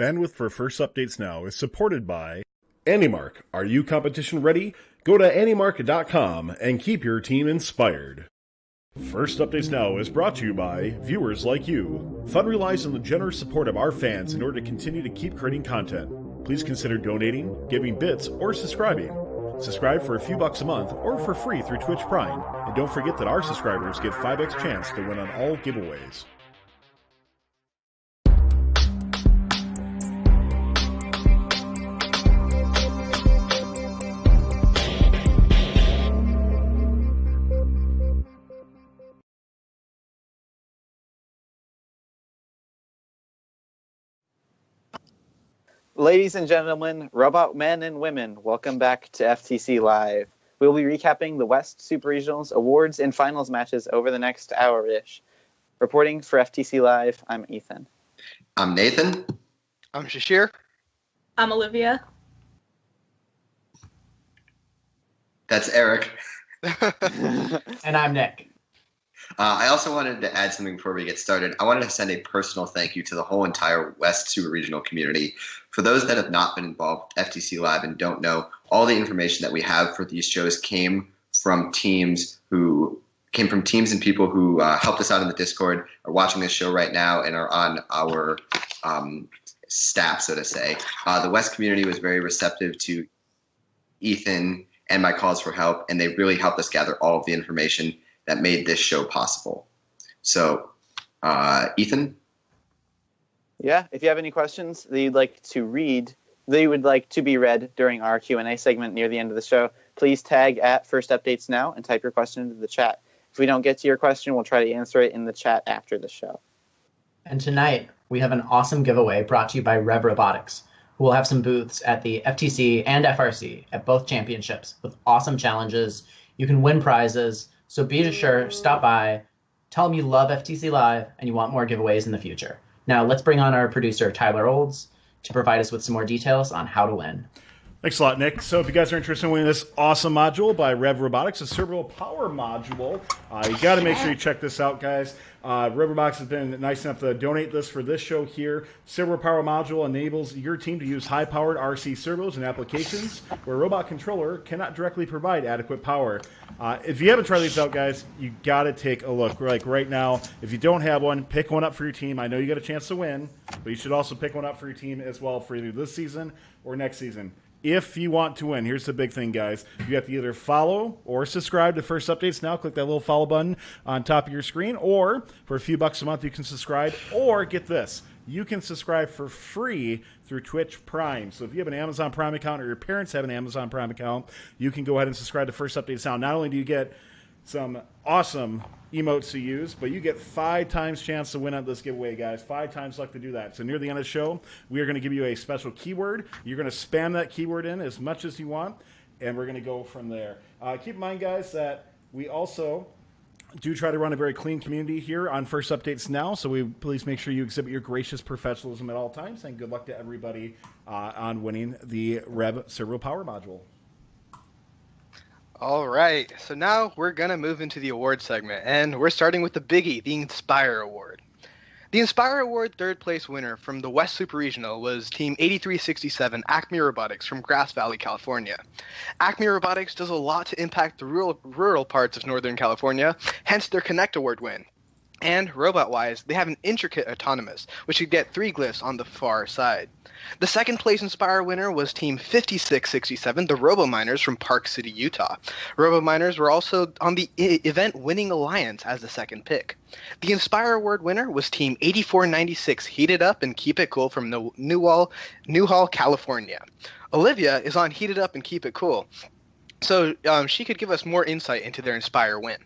Bandwidth for First Updates Now is supported by AndyMark. Are you competition ready? Go to andymark.com and keep your team inspired. First Updates Now is brought to you by viewers like you. Fun relies on the generous support of our fans in order to continue to keep creating content. Please consider donating, giving bits, or subscribing. Subscribe for a few bucks a month or for free through Twitch Prime. And don't forget that our subscribers get 5x chance to win on all giveaways. Ladies and gentlemen, robot men and women, welcome back to FTC Live. We'll be recapping the West Super Regionals awards and finals matches over the next hour-ish. Reporting for FTC Live, I'm Ethan. I'm Nathan. I'm Shashir. I'm Olivia. That's Eric. And I'm Nick. I also wanted to add something before we get started. I wanted to send a personal thank you to the whole entire West Super Regional community. For those that have not been involved with FTC Live and don't know, all the information that we have for these shows came from teams and people who helped us out in the Discord, are watching this show right now, and are on our staff, so to say. The West community was very receptive to Ethan and my calls for help, and they really helped us gather all of the information that made this show possible. So, Ethan? Yeah, if you have any questions that you'd like to read, they would like to be read during our Q&A segment near the end of the show, please tag at First Updates Now and type your question into the chat. If we don't get to your question, we'll try to answer it in the chat after the show. And tonight, we have an awesome giveaway brought to you by Rev Robotics, who will have some booths at the FTC and FRC at both championships with awesome challenges. You can win prizes, so be sure, stop by, tell them you love FTC Live and you want more giveaways in the future. Now, let's bring on our producer, Tyler Olds, to provide us with some more details on how to win. Thanks a lot, Nick. So if you guys are interested in winning this awesome module by Rev Robotics, a cerebral power module, you got to make sure you check this out, guys. Rev Robotics has been nice enough to donate this for this show here. Cerebral power module enables your team to use high-powered RC servos in applications where a robot controller cannot directly provide adequate power. If you haven't tried these out, guys, you got to take a look. Like right now, if you don't have one, pick one up for your team. I know you got a chance to win, but you should also pick one up for your team as well for either this season or next season. If you want to win, here's the big thing, guys. You have to either follow or subscribe to First Updates Now. Click that little follow button on top of your screen. Or for a few bucks a month, you can subscribe. Or get this. You can subscribe for free through Twitch Prime. So if you have an Amazon Prime account or your parents have an Amazon Prime account, you can go ahead and subscribe to First Updates Now. Not only do you get some awesome emotes to use, but you get 5 times chance to win on this giveaway, guys. 5 times luck to do that. So near the end of the show, we are going to give you a special keyword. You're going to spam that keyword in as much as you want, and we're going to go from there. Keep in mind, guys, that we also do try to run a very clean community here on First Updates Now, so please make sure you exhibit your gracious professionalism at all times, and good luck to everybody on winning the Rev Cerebral Power Module. All right, so now we're going to move into the award segment, and we're starting with the biggie, the Inspire Award. The Inspire Award third place winner from the West Super Regional was Team 8367 Acme Robotics from Grass Valley, California. Acme Robotics does a lot to impact the rural parts of Northern California, hence their Connect Award win. And robot-wise, they have an intricate autonomous, which could get 3 glyphs on the far side. The second place Inspire winner was Team 5667, the RoboMiners from Park City, Utah. RoboMiners were also on the event Winning Alliance as the second pick. The Inspire Award winner was Team 8496, Heated Up and Keep It Cool from Newhall, California. Olivia is on Heated Up and Keep It Cool, so she could give us more insight into their Inspire win.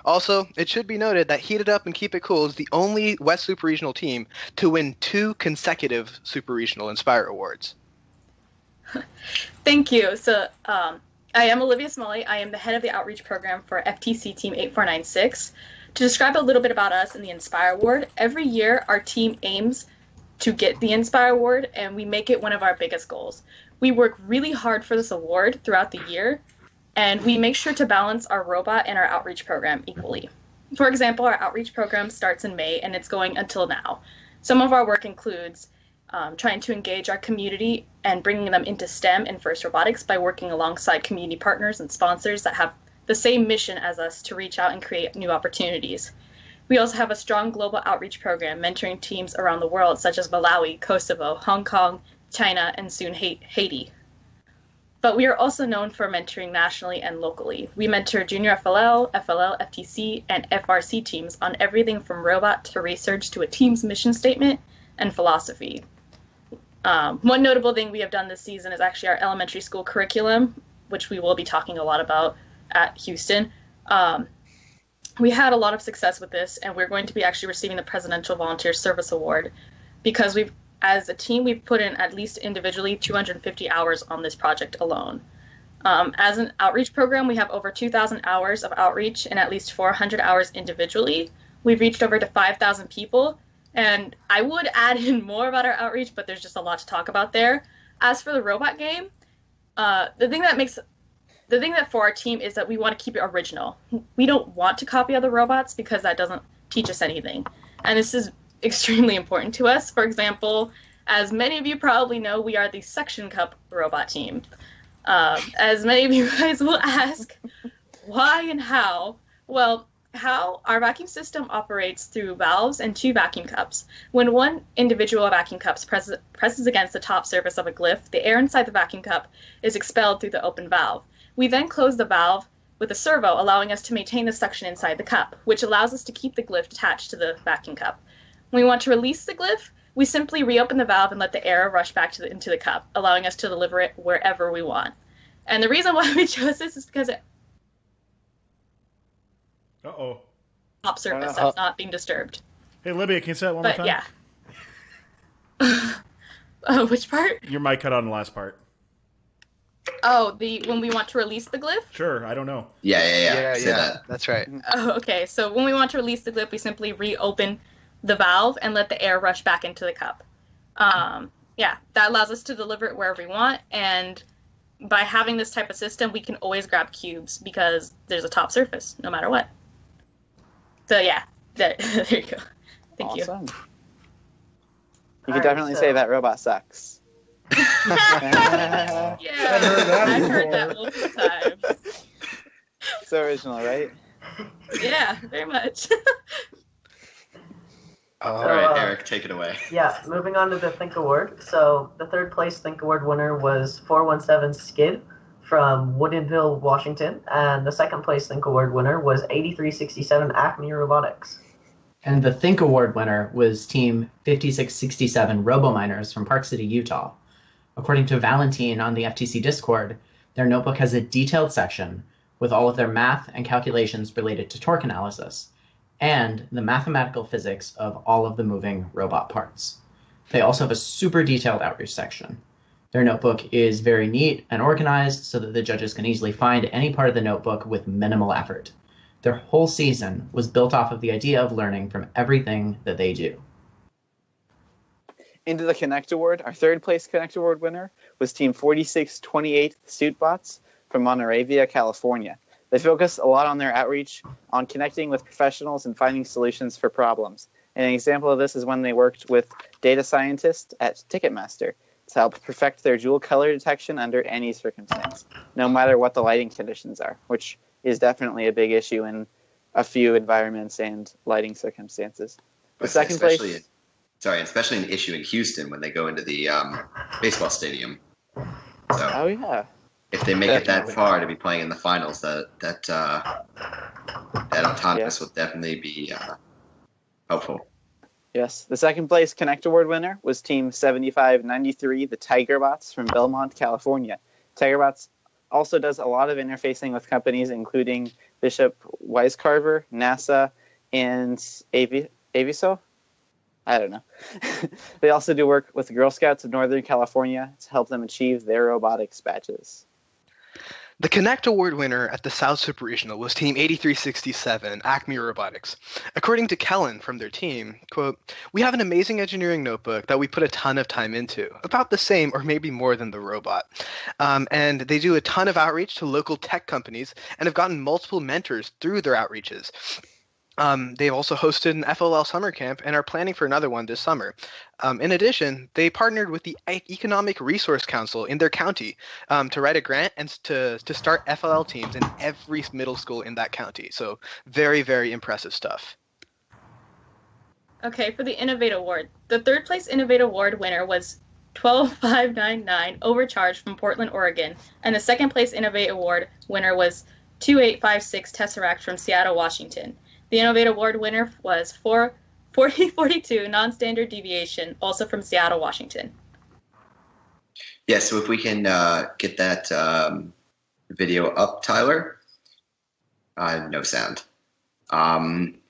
Also, it should be noted that Heated Up and Keep It Cool is the only West Super Regional team to win 2 consecutive Super Regional Inspire Awards. Thank you. So I am Olivia Smalley. I am the head of the outreach program for FTC Team 8496. To describe a little bit about us and the Inspire Award, every year our team aims to get the Inspire Award, and we make it one of our biggest goals. We work really hard for this award throughout the year, and we make sure to balance our robot and our outreach program equally. For example, our outreach program starts in May, and it's going until now. Some of our work includes trying to engage our community and bringing them into STEM and FIRST Robotics by working alongside community partners and sponsors that have the same mission as us to reach out and create new opportunities. We also have a strong global outreach program mentoring teams around the world, such as Malawi, Kosovo, Hong Kong, China, and soon Haiti. But we are also known for mentoring nationally and locally. We mentor junior FLL, FTC, and FRC teams on everything from robot to research to a team's mission statement and philosophy. One notable thing we have done this season is actually our elementary school curriculum, which we will be talking a lot about at Houston. We had a lot of success with this, and we're going to be actually receiving the Presidential Volunteer Service Award because as a team, we've put in at least individually 250 hours on this project alone. As an outreach program, we have over 2,000 hours of outreach and at least 400 hours individually. We've reached over to 5,000 people, and I would add in more about our outreach, but there's just a lot to talk about there. As for the robot game, the thing that for our team is that we want to keep it original. We don't want to copy other robots because that doesn't teach us anything. And this is extremely important to us. For example, as many of you probably know, we are the suction cup robot team. As many of you guys will ask, why and how? Well, how our vacuum system operates through valves and 2 vacuum cups. When one individual vacuum cup presses against the top surface of a glyph, the air inside the vacuum cup is expelled through the open valve. We then close the valve with a servo, allowing us to maintain the suction inside the cup, which allows us to keep the glyph attached to the vacuum cup. When we want to release the glyph, we simply reopen the valve and let the air rush back into the cup, allowing us to deliver it wherever we want. And the reason why we chose this is because it top surface that's not being disturbed. Hey, Libya, can you say that one more time? Yeah. Which part? Your mic cut out in the last part. Oh, when we want to release the glyph? Sure, I don't know. Yeah. Say Yeah, that. that's right. Oh, okay. So when we want to release the glyph, we simply reopen the valve and let the air rush back into the cup. That allows us to deliver it wherever we want, and by having this type of system, we can always grab cubes because there's a top surface, no matter what. So yeah, there you go. Thank you. Awesome. You can definitely say that robot sucks. Yeah, I've heard that multiple times. So original, right? Yeah, very much. All right, Eric, take it away. Yeah, moving on to the Think Award. So the third place Think Award winner was 417 Skid from Woodinville, Washington, and the second place Think Award winner was 8367 Acme Robotics. And the Think Award winner was Team 5667 RoboMiners from Park City, Utah. According to Valentine on the FTC Discord, their notebook has a detailed section with all of their math and calculations related to torque analysis, and the mathematical physics of all of the moving robot parts. They also have a super detailed outreach section. Their notebook is very neat and organized so that the judges can easily find any part of the notebook with minimal effort. Their whole season was built off of the idea of learning from everything that they do. Into the Connect Award, our third place Connect Award winner was Team 4628 Suitbots from Monterey, California. They focus a lot on their outreach on connecting with professionals and finding solutions for problems. And an example of this is when they worked with data scientists at Ticketmaster to help perfect their dual color detection under any circumstance, no matter what the lighting conditions are, which is definitely a big issue in a few environments and lighting circumstances. The second place... Especially an issue in Houston when they go into the baseball stadium. So, oh, yeah. If they make it that far to be playing in the finals, that autonomous will definitely be helpful. Yes. The second place Connect Award winner was Team 7593, the Tigerbots from Belmont, California. Tigerbots also does a lot of interfacing with companies, including Bishop Wisecarver, NASA, and Aviso. I don't know. They also do work with the Girl Scouts of Northern California to help them achieve their robotics badges. The Connect Award winner at the South Super Regional was Team 8367, Acme Robotics. According to Kellen from their team, quote, "We have an amazing engineering notebook that we put a ton of time into, about the same or maybe more than the robot. And they do a ton of outreach to local tech companies and have gotten multiple mentors through their outreaches. They've also hosted an FLL summer camp and are planning for another one this summer. In addition, they partnered with the Economic Resource Council in their county to write a grant and to start FLL teams in every middle school in that county. So very, very impressive stuff. Okay, for the Innovate Award. The third place Innovate Award winner was 12599 Overcharge from Portland, Oregon, and the second place Innovate Award winner was 2856 Tesseract from Seattle, Washington. The Innovate Award winner was 4042 Non-Standard Deviation, also from Seattle, Washington. Yeah, so if we can get that video up, Tyler. No sound.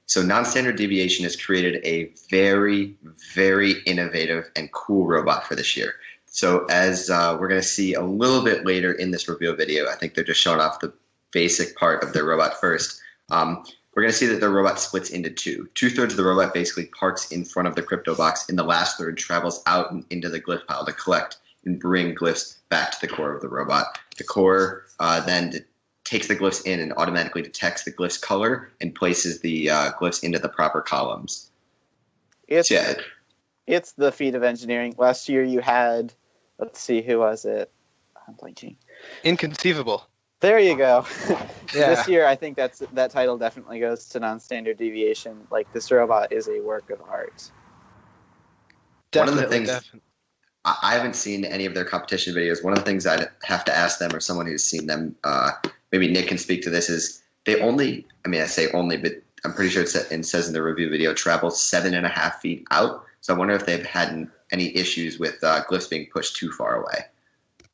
So non-standard deviation has created a very, very innovative and cool robot for this year. So as we're going to see a little bit later in this reveal video, I think they're just showing off the basic part of their robot first. We're going to see that the robot splits into two. 2/3 of the robot basically parks in front of the crypto box, and the last third travels out and into the glyph pile to collect and bring glyphs back to the core of the robot. The core then takes the glyphs in and automatically detects the glyph's color and places the glyphs into the proper columns. It's the feat of engineering. Last year you had, let's see, who was it? I'm blanking. Inconceivable. There you go. Yeah. This year, I think that title definitely goes to non-standard deviation. Like, this robot is a work of art. One of the things, I haven't seen any of their competition videos. One of the things I'd have to ask them, or someone who's seen them, maybe Nick can speak to this, is they only, I say only, but I'm pretty sure it says in the review video, travel 7.5 feet out. So I wonder if they've had any issues with glyphs being pushed too far away.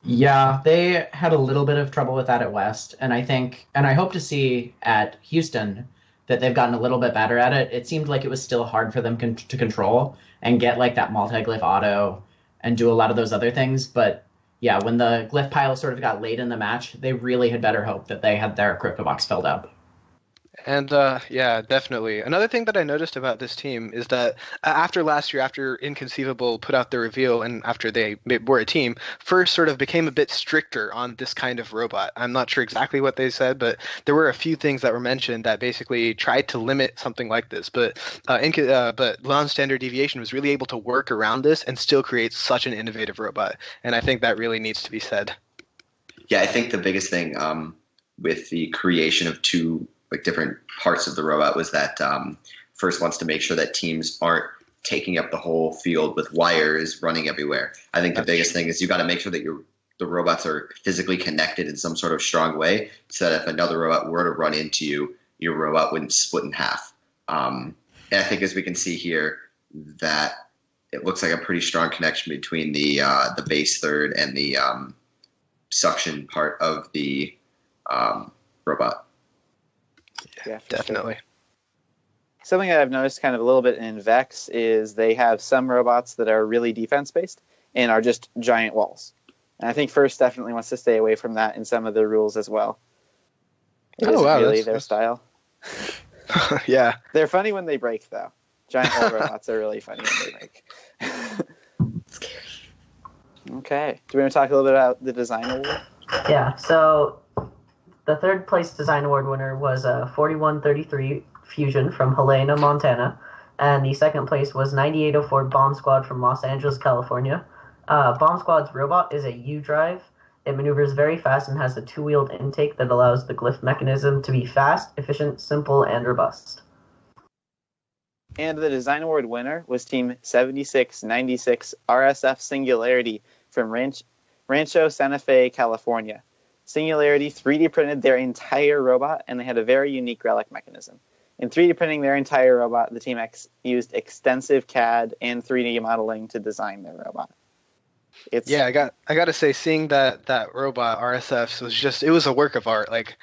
Yeah, they had a little bit of trouble with that at West, and I hope to see at Houston that they've gotten a little bit better at it. It seemed like it was still hard for them to control and get like that multi-glyph auto and do a lot of those other things. But yeah, when the glyph pile sort of got late in the match, they really had better hope that they had their crypto box filled up. And yeah, definitely. Another thing that I noticed about this team is that after last year, after Inconceivable put out the reveal and after they were a team, First sort of became a bit stricter on this kind of robot. I'm not sure exactly what they said, but there were a few things that were mentioned that basically tried to limit something like this. But non-standard deviation was really able to work around this and still create such an innovative robot. And I think that really needs to be said. Yeah, I think the biggest thing with the creation of two different parts of the robot was that First wants to make sure that teams aren't taking up the whole field with wires running everywhere. I think the biggest thing is you got to make sure that the robots are physically connected in some sort of strong way, so that if another robot were to run into you, your robot wouldn't split in half. And I think, as we can see here, that it looks like a pretty strong connection between the base third and the suction part of the robot. Yeah, definitely. Sure. Something that I've noticed kind of a little bit in Vex is they have some robots that are really defense-based and are just giant walls. And I think First definitely wants to stay away from that in some of their rules as well. It isn't really their style. Yeah. They're funny when they break, though. Giant wall robots are really funny when they break. Scary. Okay. Do we want to talk a little bit about the design award? Yeah, so the third place design award winner was 4133 Fusion from Helena, Montana, and the second place was 9804 Bomb Squad from Los Angeles, California. Bomb Squad's robot is a U-drive. It maneuvers very fast and has a two-wheeled intake that allows the glyph mechanism to be fast, efficient, simple, and robust. And the design award winner was Team 7696 RSF Singularity from Rancho Santa Fe, California. Singularity 3D printed their entire robot, and they had a very unique relic mechanism. In 3D printing their entire robot, the team used extensive CAD and 3D modeling to design their robot. I got to say, seeing that robot RSF it was a work of art. Like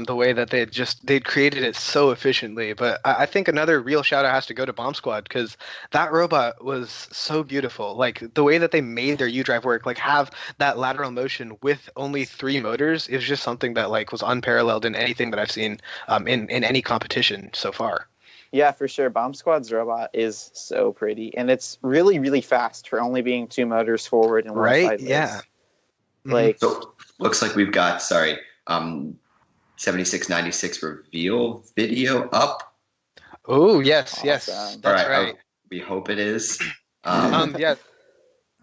the way that they'd created it so efficiently. But I think another real shout out has to go to Bomb Squad, because that robot was so beautiful. Like the way that they made their U-drive work, like have that lateral motion with only 3 motors, is just something that like was unparalleled in anything that I've seen in any competition so far. Yeah, for sure. Bomb Squad's robot is so pretty, and it's really, really fast for only being 2 motors forward and one sideways. Yeah. Like, so looks like we've got 7696 reveal video up. Oh, yes, yes, Awesome. that's All right. right. We hope it is. Yeah,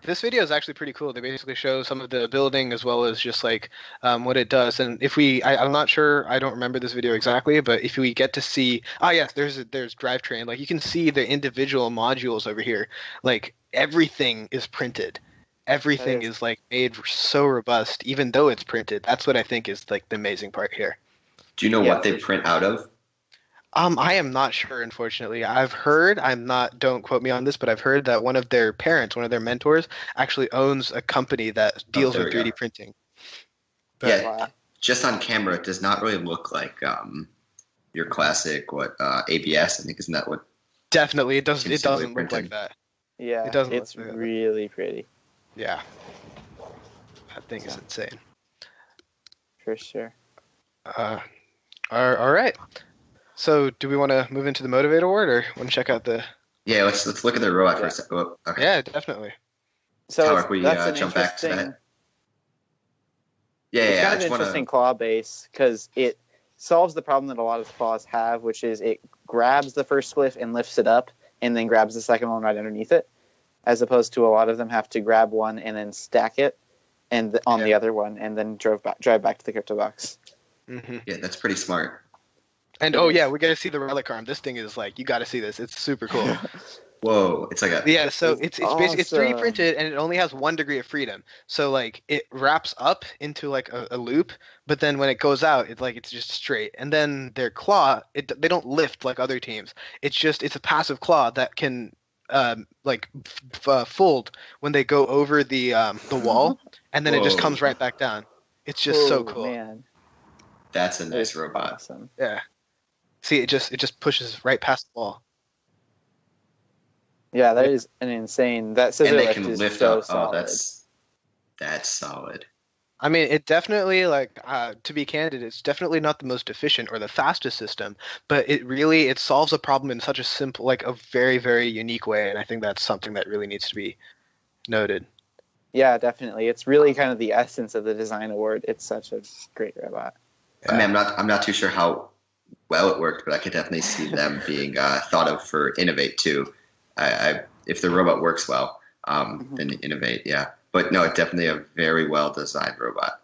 this video is actually pretty cool. They basically show some of the building as well as just like what it does. And if I'm not sure, I don't remember this video exactly, but if we get to see, yes, there's drivetrain. Like you can see the individual modules over here. Like everything is printed. Everything is like made so robust, even though it's printed. That's what I think is like the amazing part here. Do you know Yeah, what they print out of? I am not sure, unfortunately. Don't quote me on this, but I've heard that one of their parents, one of their mentors, actually owns a company that deals there with we 3D go. printing. Yeah, Wow. just on camera, it does not really look like your classic ABS. I think isn't that what? Definitely, it doesn't Seems simply look like printed. that. Yeah, It doesn't it's look like that. really pretty Yeah. That thing is insane. for sure. All right. So, do we want to move into the Motivate Award, or want to check out the? Yeah, let's look at the robot for a second. Oh, okay. Yeah, definitely. So Tyler, it's- can we that's an jump back to interesting. that? Yeah, It's I kind of just an wanna- interesting claw base because it solves the problem that a lot of claws have, which is it grabs the first spliff and lifts it up, and then grabs the second one right underneath it, as opposed to a lot of them have to grab one and then stack it, and on the other one, and then drive back to the crypto box. Mm-hmm. Yeah, that's pretty smart. And It yeah, is. we got to see the relic arm. This thing is like you got to see this. It's super cool. Whoa, it's like a Yeah, so it's basically it's 3D awesome. printed and it only has 1 degree of freedom. So like it wraps up into like a loop, but then when it goes out, it's just straight. And then their claw, they don't lift like other teams. It's a passive claw that can fold when they go over the wall, and then it just Whoa. comes right back down. It's just so Oh, cool. Man, that's a nice it's robot. awesome. Yeah. See, it just pushes right past the wall. Yeah, that is an insane. That scissor And they lift can is lift so up. solid. Oh, that's solid. I mean, it definitely, to be candid, it's definitely not the most efficient or the fastest system, but it solves a problem in such a simple, like a very, very unique way, and I think that's something that really needs to be noted. Yeah, definitely. It's really kind of the essence of the design award. It's such a great robot. I mean, I'm not too sure how well it worked, but I could definitely see them being thought of for Innovate too. If the robot works well, then Innovate, yeah. But no, it's definitely a very well designed robot.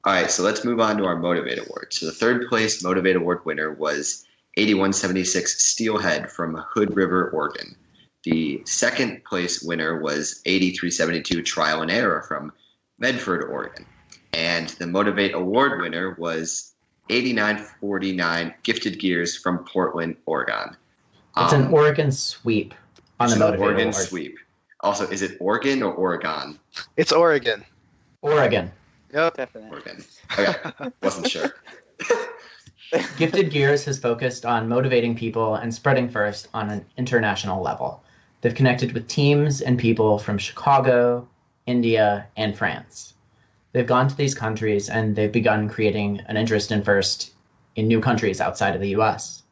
All right, so let's move on to our Motivate Award. So the third place Motivate Award winner was 8176 Steelhead from Hood River, Oregon. The second place winner was 8372 Trial and Error from Medford, Oregon. And the Motivate Award winner was 8949 Gifted Gears from Portland, Oregon. It's an Oregon sweep on It's the an Motivate Oregon Award. sweep. Also, is it Oregon or Oregon? It's Oregon. Oregon. Yep. Definitely. Oregon. Okay, wasn't sure. Gifted Gears has focused on motivating people and spreading first on an international level. They've connected with teams and people from Chicago, India, and France. They've gone to these countries and they've begun creating an interest in first in new countries outside of the US.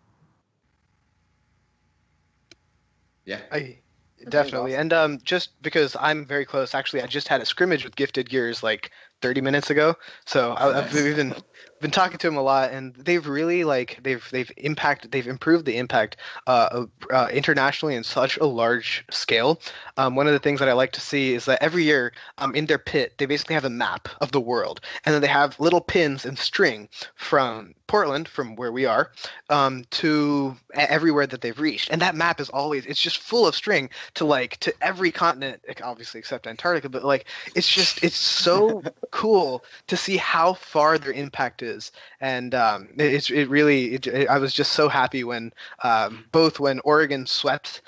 Yeah. Definitely. awesome. And just because I'm very close, actually, I just had a scrimmage with Gifted Gears like 30 minutes ago. So we've been talking to them a lot, and they've really they've improved the impact internationally in such a large scale. One of the things that I like to see is that every year in their pit they basically have a map of the world, and then they have little pins and string from Portland, from where we are, to everywhere that they've reached, and that map is it's just full of string to every continent, obviously except Antarctica, but it's so cool to see how far their impact is, and I was just so happy when both when Oregon swept,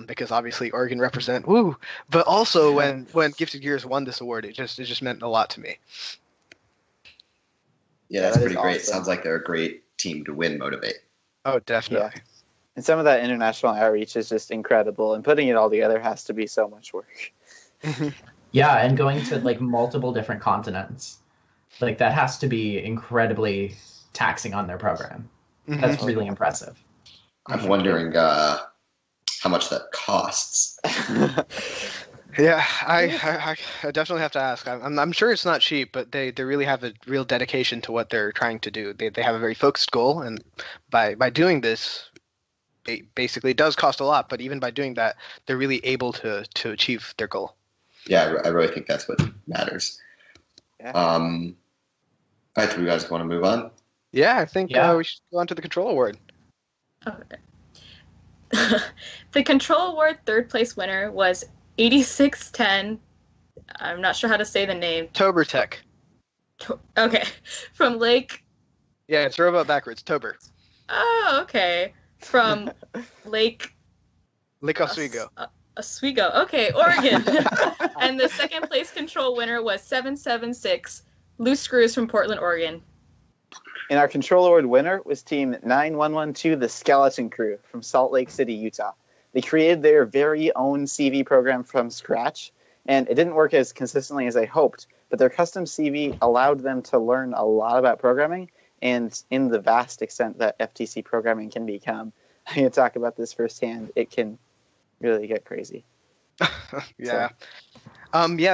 because obviously Oregon represent, but also when Gifted Gears won this award, it just meant a lot to me. Yeah, that's that is pretty great. awesome. Sounds like they're a great team to win Motivate. Oh, definitely. Yeah. And some of that international outreach is just incredible, and putting it all together has to be so much work. Yeah, and going to multiple different continents. That has to be incredibly taxing on their program. That's really impressive. I'm wondering how much that costs. Yeah, I definitely have to ask. I'm sure it's not cheap, but they really have a real dedication to what they're trying to do. They have a very focused goal, and by doing this, basically does cost a lot, but even by doing that, they're really able to achieve their goal. Yeah, I really think that's what matters. Yeah. All right, do you guys want to move on? Yeah, I think Yeah. we should go on to the Control Award. Okay. The Control Award third place winner was 8610. I'm not sure how to say the name. Tobertech. Okay. From Lake. Yeah, it's robot backwards. Tober. Oh, okay. From Lake Oswego. Oswego. Okay, Oregon. And the second place control winner was 776. Loose Screws from Portland, Oregon. And our Control Award winner was Team 9112, the Skeleton Crew from Salt Lake City, Utah. They created their very own CV program from scratch, and it didn't work as consistently as I hoped, but their custom CV allowed them to learn a lot about programming, and in the vast extent that FTC programming can become. I can talk about this firsthand. It can really get crazy. Yeah.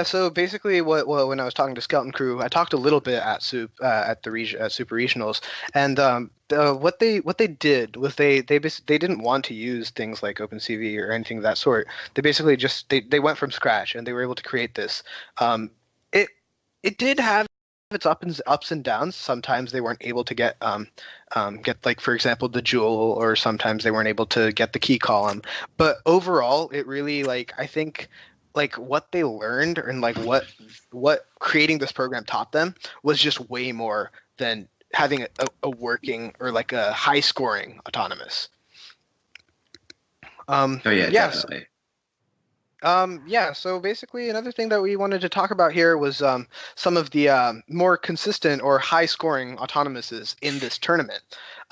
So basically, when I was talking to Skeleton Crew, I talked a little bit at Super Regionals, and what they did was they didn't want to use things like OpenCV or anything of that sort. They basically just they went from scratch, and they were able to create this. It did have its ups and downs. Sometimes they weren't able to get like, for example, the jewel, or sometimes they weren't able to get the key column. But overall, it really, like, I think, like, what they learned and like what creating this program taught them was just way more than having a working or like a high scoring autonomous. Definitely. So basically another thing that we wanted to talk about here was some of the more consistent or high-scoring autonomouses in this tournament.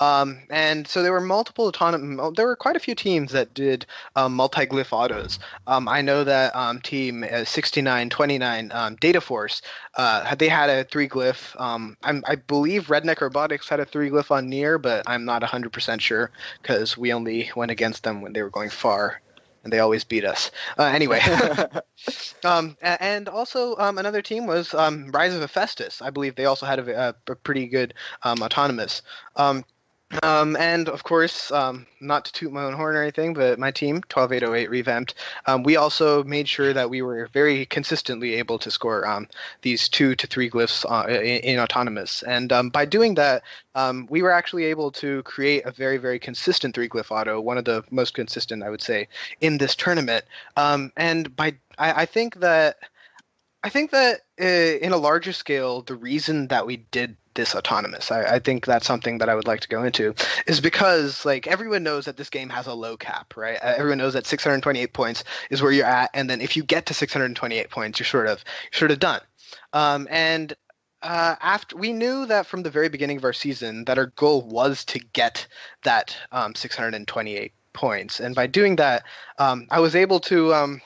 And so there were there were quite a few teams that did multi-glyph autos. I know that team 6929 Data Force, they had a 3-glyph. I believe Redneck Robotics had a 3-glyph on near, but I'm not 100% sure because we only went against them when they were going far. And they always beat us. Anyway. And also another team was Rise of Hephaestus. I believe they also had a pretty good autonomous. And of course, not to toot my own horn or anything, but my team, 12808 Revamped, we also made sure that we were very consistently able to score these 2 to 3 glyphs in autonomous. And by doing that, we were actually able to create a very, very consistent 3-glyph auto, one of the most consistent, I would say, in this tournament. And I think that in a larger scale, the reason that we did this autonomous, I think that's something that I would like to go into, is because, like, everyone knows that this game has a low cap, right? Everyone knows that 628 points is where you're at, and then if you get to 628 points, you're sort of done. After we knew that from the very beginning of our season that our goal was to get that 628 points, and by doing that, I was able to.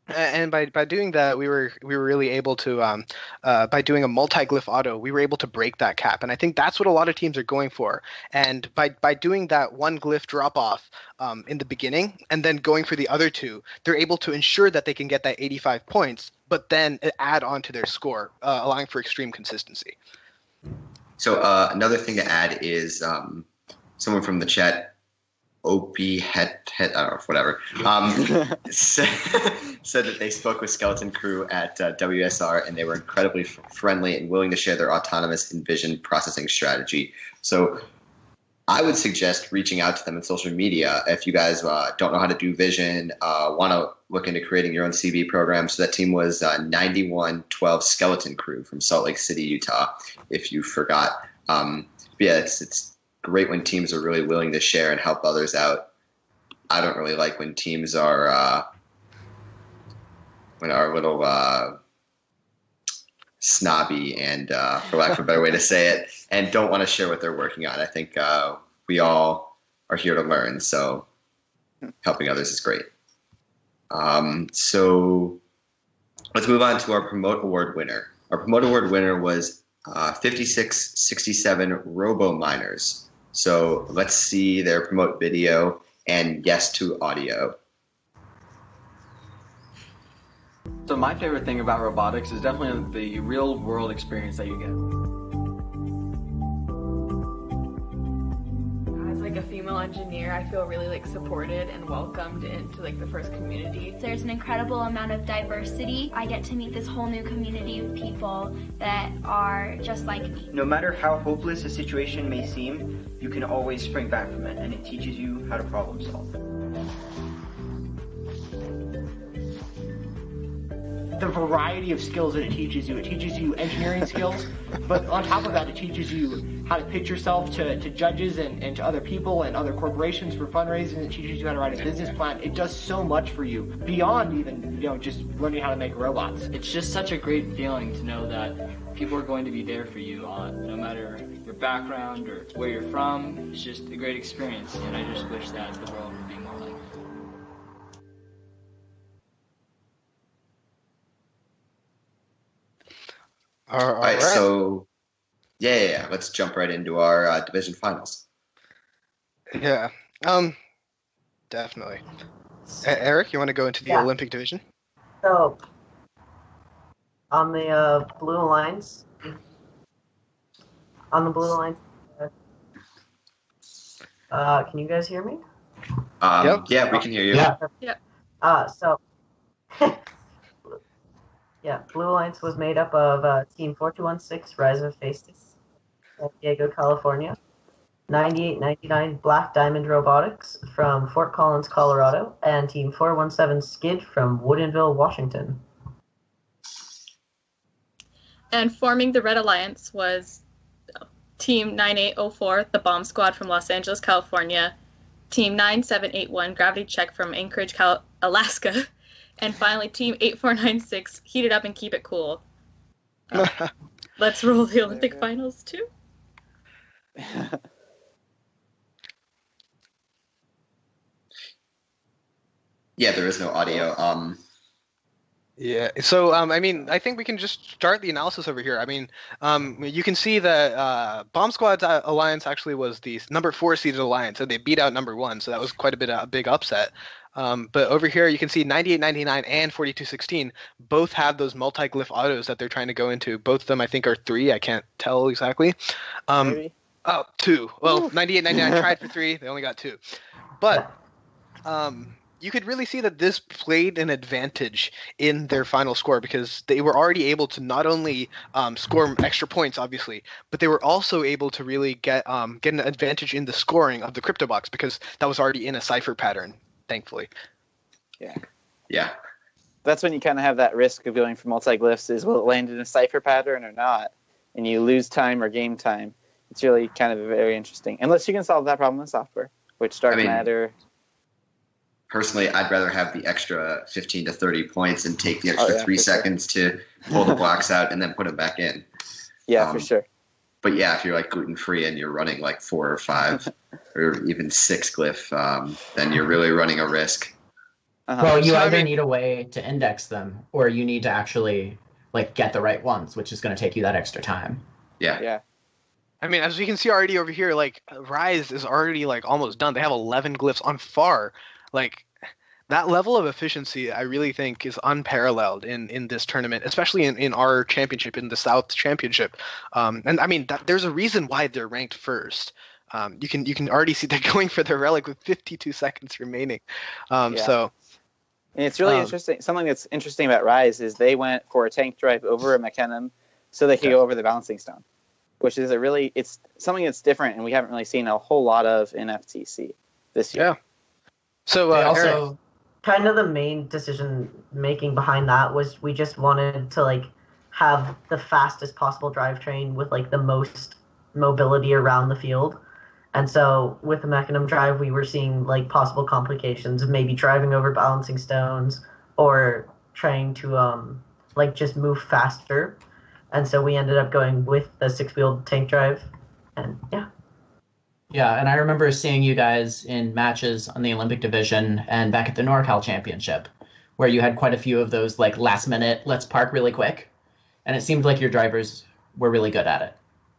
And by doing that, we were really able to, by doing a multi-glyph auto, we were able to break that cap. And I think that's what a lot of teams are going for. And by doing that 1 glyph drop off in the beginning and then going for the other 2, they're able to ensure that they can get that 85 points, but then add on to their score, allowing for extreme consistency. So another thing to add is someone from the chat, OP I don't know, whatever, said that they spoke with Skeleton Crew at WSR, and they were incredibly friendly and willing to share their autonomous and vision processing strategy. So I would suggest reaching out to them in social media if you guys don't know how to do vision, want to look into creating your own CV program. So that team was 9112 Skeleton Crew from Salt Lake City, Utah, if you forgot. It's great when teams are really willing to share and help others out. I don't really like when teams are a little snobby and, for lack of a better way to say it, and don't want to share what they're working on. I think we all are here to learn, so helping others is great. So let's move on to our Promote Award winner. Our Promote Award winner was 5667 Robo Miners. So let's see their promote video and yes to audio. So my favorite thing about robotics is definitely the real world experience that you get. As like a female female engineer, I feel really like supported and welcomed into like the FIRST community. There's an incredible amount of diversity. I get to meet this whole new community of people that are just like me. No matter how hopeless a situation may seem, you can always spring back from it, and it teaches you how to problem solve. The variety of skills that it teaches you engineering skills, but on top of that, it teaches you how to pitch yourself to judges and to other people and other corporations for fundraising. It teaches you how to write a business plan. It does so much for you beyond even, just learning how to make robots. It's just such a great feeling to know that people are going to be there for you, no matter your background or where you're from. It's just a great experience, and I just wish that the world would be more like that. All right, so yeah, let's jump right into our division finals. Yeah, definitely. Eric, you want to go into the Olympic division? So, on the Blue Alliance, can you guys hear me? Yep. Yeah, we can hear you. Yep. Blue Alliance was made up of Team 4216, Rise of Faces, San Diego, California, 9899 Black Diamond Robotics from Fort Collins, Colorado, and Team 417 Skid from Woodinville, Washington. And forming the Red Alliance was Team 9804, the Bomb Squad from Los Angeles, California, Team 9781, Gravity Check from Anchorage, Alaska, and finally Team 8496, Heat It Up and Keep It Cool. Let's roll the Olympic finals too. Yeah, there is no audio. Yeah, so I think we can just start the analysis over here. You can see that Bomb Squad's alliance actually was the number 4 seeded alliance, and they beat out number 1, so that was quite a big upset. But over here, you can see 9899 and 4216 both have those multi-glyph autos that they're trying to go into. Both of them, I think, are 3. I can't tell exactly. Maybe. Oh, 2. Well, 9899 tried for 3. They only got 2. But you could really see that this played an advantage in their final score because they were already able to not only score extra points, obviously, but they were also able to really get an advantage in the scoring of the crypto box because that was already in a cipher pattern, thankfully. Yeah. That's when you kind of have that risk of going for multi-glyphs is will it land in a cipher pattern or not? And you lose time or game time. It's really kind of very interesting. Unless you can solve that problem in software, which Dark Matter... Personally, I'd rather have the extra 15 to 30 points and take the extra 3 seconds to pull the blocks out and then put them back in. Yeah, for sure. But yeah, if you're like gluten-free and you're running like 4 or 5 or even 6 glyph, then you're really running a risk. Well, you either need a way to index them or you need to actually get the right ones, which is going to take you that extra time. Yeah. As we can see already over here, Rise is already almost done. They have 11 glyphs on FAR. That level of efficiency, I really think, is unparalleled in this tournament, especially in our championship, in the South Championship. There's a reason why they're ranked first. You can already see they're going for their relic with 52 seconds remaining. So, and it's really interesting. Something that's interesting about Rise is they went for a tank drive over a Mechanism so they could go over the balancing stone, which is it's something that's different, and we haven't really seen a whole lot of in FTC this year. Yeah. So also, kind of the main decision making behind that was we just wanted to have the fastest possible drivetrain with the most mobility around the field. And so with the Mechanism drive, we were seeing possible complications of maybe driving over balancing stones or trying to just move faster. And so we ended up going with the 6-wheeled tank drive. And yeah. Yeah, and I remember seeing you guys in matches on the Olympic division and back at the NorCal Championship, where you had quite a few of those last minute, let's park really quick. And it seemed like your drivers were really good at it.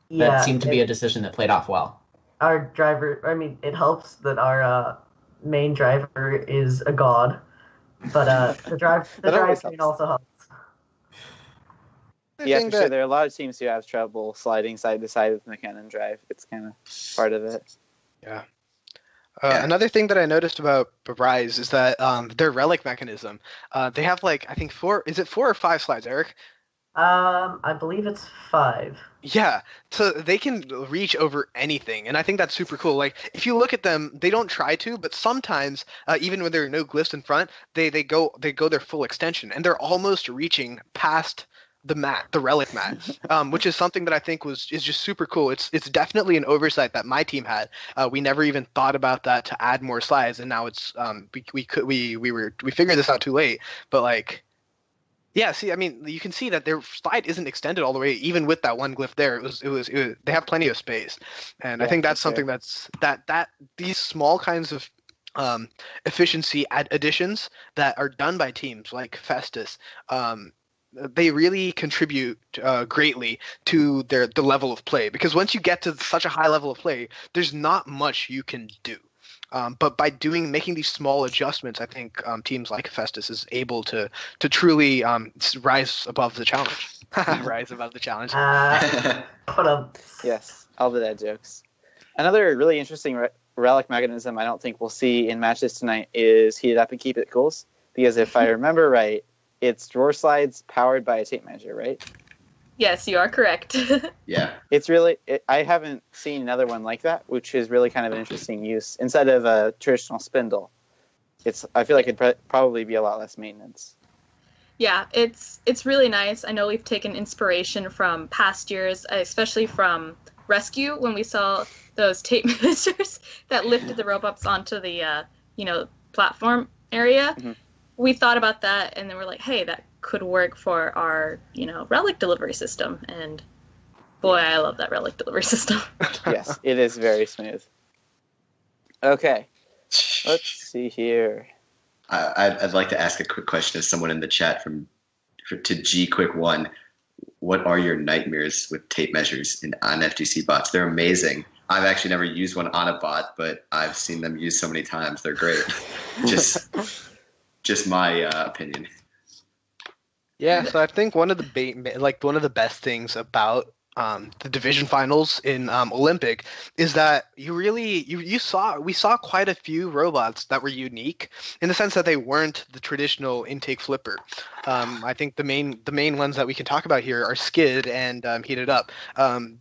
Yeah, that seemed to be a decision that played off well. Our driver, it helps that our main driver is a god, but the drivetrain also helps. Yeah, for sure. There are a lot of teams who have trouble sliding side to side with the Mechanism drive. It's kind of part of it. Yeah. Another thing that I noticed about Rise is that their relic mechanism, they have like, I think is it 4 or 5 slides, Eric? I believe it's 5. Yeah, so they can reach over anything, and I think that's super cool. Like, if you look at them, they don't try to, but sometimes, even when there are no glyphs in front, they go their full extension, and they're almost reaching past the relic mat, which is something that I think is just super cool. It's definitely an oversight that my team had. We never even thought about that to add more slides, and now it's we figured this out too late, but like. Yeah, see, I mean, you can see that their slide isn't extended all the way, even with that one glyph there. It was they have plenty of space, and I think that's something that's that these small kinds of efficiency additions that are done by teams like Festus, they really contribute greatly to the level of play. Because once you get to such a high level of play, there's not much you can do. But by making these small adjustments, I think teams like Festus is able to truly rise above the challenge. Rise above the challenge. Yes, all the dad jokes. Another really interesting relic mechanism I don't think we'll see in matches tonight is Heat It Up and Keep It Cools. Because if I remember right, it's drawer slides powered by a tape measure, right? Yes, you are correct. Yeah. It's really, I haven't seen another one like that, which is really kind of an interesting use. Instead of a traditional spindle, I feel like it'd probably be a lot less maintenance. Yeah, it's really nice. I know we've taken inspiration from past years, especially from Rescue, when we saw those tape measures that lifted the robots onto the platform area. Mm-hmm. We thought about that, and then we're like, hey, that could work for our, relic delivery system. And boy, I love that relic delivery system. Yes, it is very smooth. Okay, let's see here. I'd like to ask a quick question of someone in the chat to G Quick One. What are your nightmares with tape measures on FTC bots? They're amazing. I've actually never used one on a bot, but I've seen them used so many times. They're great. Just my opinion. Yeah, so I think one of the best things about the division finals in Olympic is that we saw quite a few robots that were unique in the sense that they weren't the traditional intake flipper. I think the main ones that we can talk about here are Skid and Heat It Up.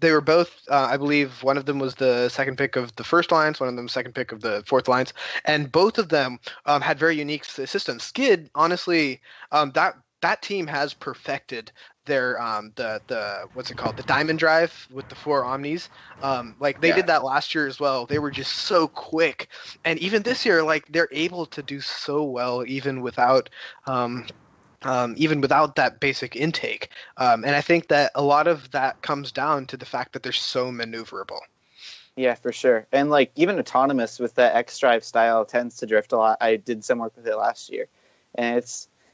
They were both, I believe, one of them was the second pick of the first lines, one of them second pick of the fourth lines, and both of them had very unique systems. Skid, honestly, that team has perfected their the what's it called, the diamond drive with the 4 omnis. They did that last year as well. They were just so quick, and even this year, they're able to do so well even without that basic intake. And I think that a lot of that comes down to the fact that they're so maneuverable. Yeah, for sure. And even autonomous with that X drive style tends to drift a lot. I did some work with it last year, and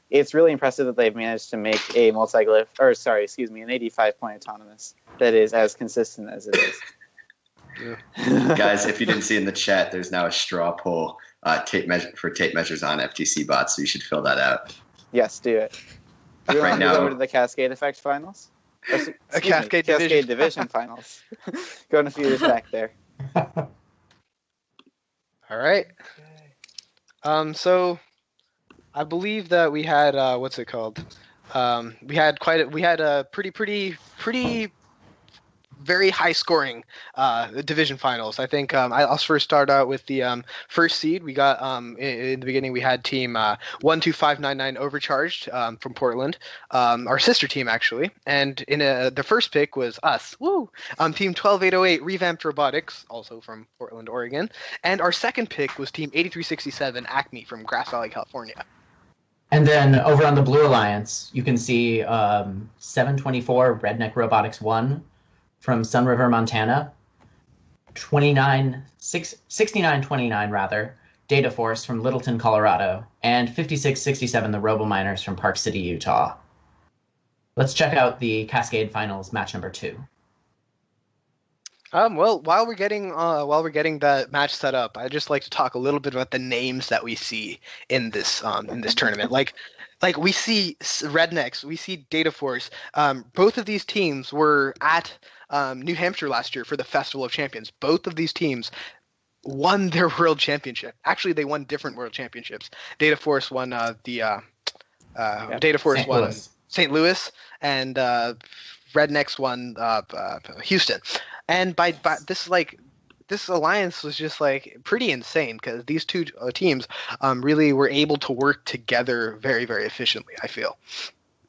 it's really impressive that they've managed to make a an 85-point autonomous that is as consistent as it is. Yeah. Guys, if you didn't see in the chat, there's now a straw poll tape measures on FTC bots, so you should fill that out. Yes, do it. Do you want to go over to the Cascade Effect finals? Cascade Division finals. Going a few years back there. All right. So I believe that we had what's it called? We had a pretty very high scoring division finals. I think I'll first start out with the first seed. We got in the beginning we had team 12599 Overcharged from Portland, our sister team actually, and in the first pick was us. Woo! Team 12808 Revamped Robotics, also from Portland, Oregon, and our second pick was team 8367 Acme from Grass Valley, California. And then over on the Blue Alliance, you can see 724 Redneck Robotics 1 from Sun River, Montana. 6929 rather, Data Force from Littleton, Colorado. And 5667 the Robo-Miners from Park City, Utah. Let's check out the Cascade Finals match number 2. Well, while we're getting that match set up, I'd just like to talk a little bit about the names that we see in this tournament. Like we see Rednecks, we see Data Force. Both of these teams were at New Hampshire last year for the Festival of Champions. Both of these teams won their world championship. Actually, they won different world championships. Data Force won Data Force St. won Louis. St. Louis, and Rednecks won Houston. And by this this alliance was just like pretty insane because these two teams really were able to work together very, very efficiently, I feel.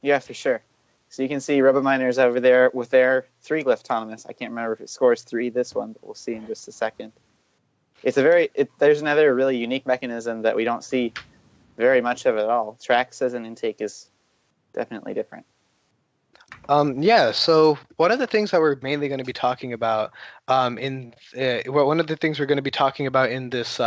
Yeah, for sure. So you can see RoboMiners over there with their 3-glyph autonomous. I can't remember if it scores 3 this one, but we'll see in just a second. It's there's another really unique mechanism that we don't see very much of at all. Trax as an intake is definitely different. Yeah, so one of the things that we're mainly going to be talking about one of the things we're going to be talking about in this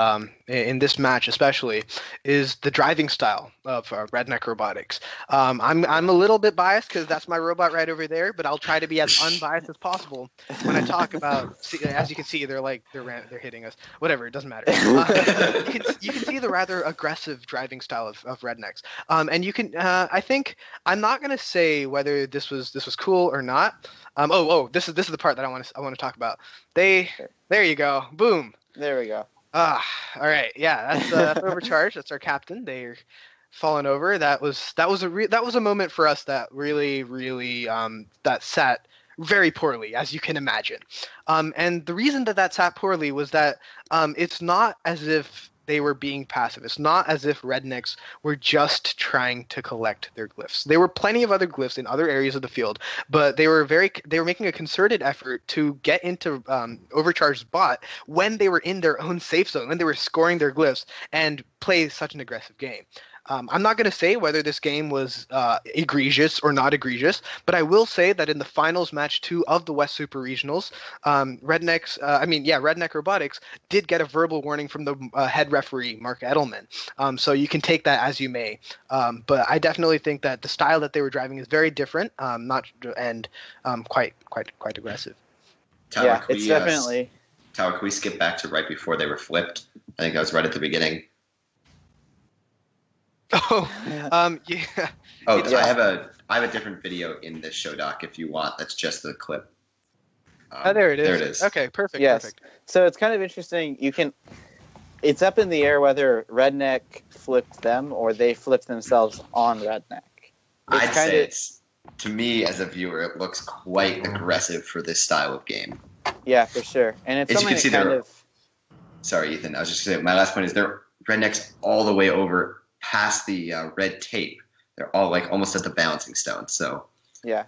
match especially is the driving style of Redneck Robotics. I'm a little bit biased because that's my robot right over there, but I'll try to be as unbiased as possible when I talk about. As you can see, they're hitting us. Whatever, it doesn't matter. You can see the rather aggressive driving style of Rednecks, and you can. I think I'm not going to say whether this was cool or not. This is the part that I want to talk about. There you go. Boom. There we go. All right. Yeah, that's Overcharge. That's our captain. They're falling over. That was a moment for us that really that sat very poorly, as you can imagine. And the reason that sat poorly was that it's not as if they were being passive. It's not as if Rednecks were just trying to collect their glyphs. There were plenty of other glyphs in other areas of the field, but they were making a concerted effort to get into Overcharged's bot when they were in their own safe zone, when they were scoring their glyphs and play such an aggressive game. I'm not going to say whether this game was egregious or not egregious, but I will say that in the finals match 2 of the West Super Regionals, Redneck Robotics did get a verbal warning from the head referee, Mark Edelman. So you can take that as you may. But I definitely think that the style that they were driving is very different, quite aggressive. Tyler, it's definitely. Tyler, can we skip back to right before they were flipped? I think that was right at the beginning. Oh, yeah. Oh, yeah. I have a different video in this show doc if you want. That's just the clip. There it is. There it is. Okay, perfect. Yes. Perfect. So it's kind of interesting. It's up in the air whether Redneck flipped them or they flipped themselves on Redneck. I'd say it's, to me as a viewer, it looks quite aggressive for this style of game. Yeah, for sure. And it's as you can see, kind of. Sorry, Ethan. I was just going to say, my last point is they're Rednecks all the way over past the red tape. They're all like almost at the balancing stone. So yeah,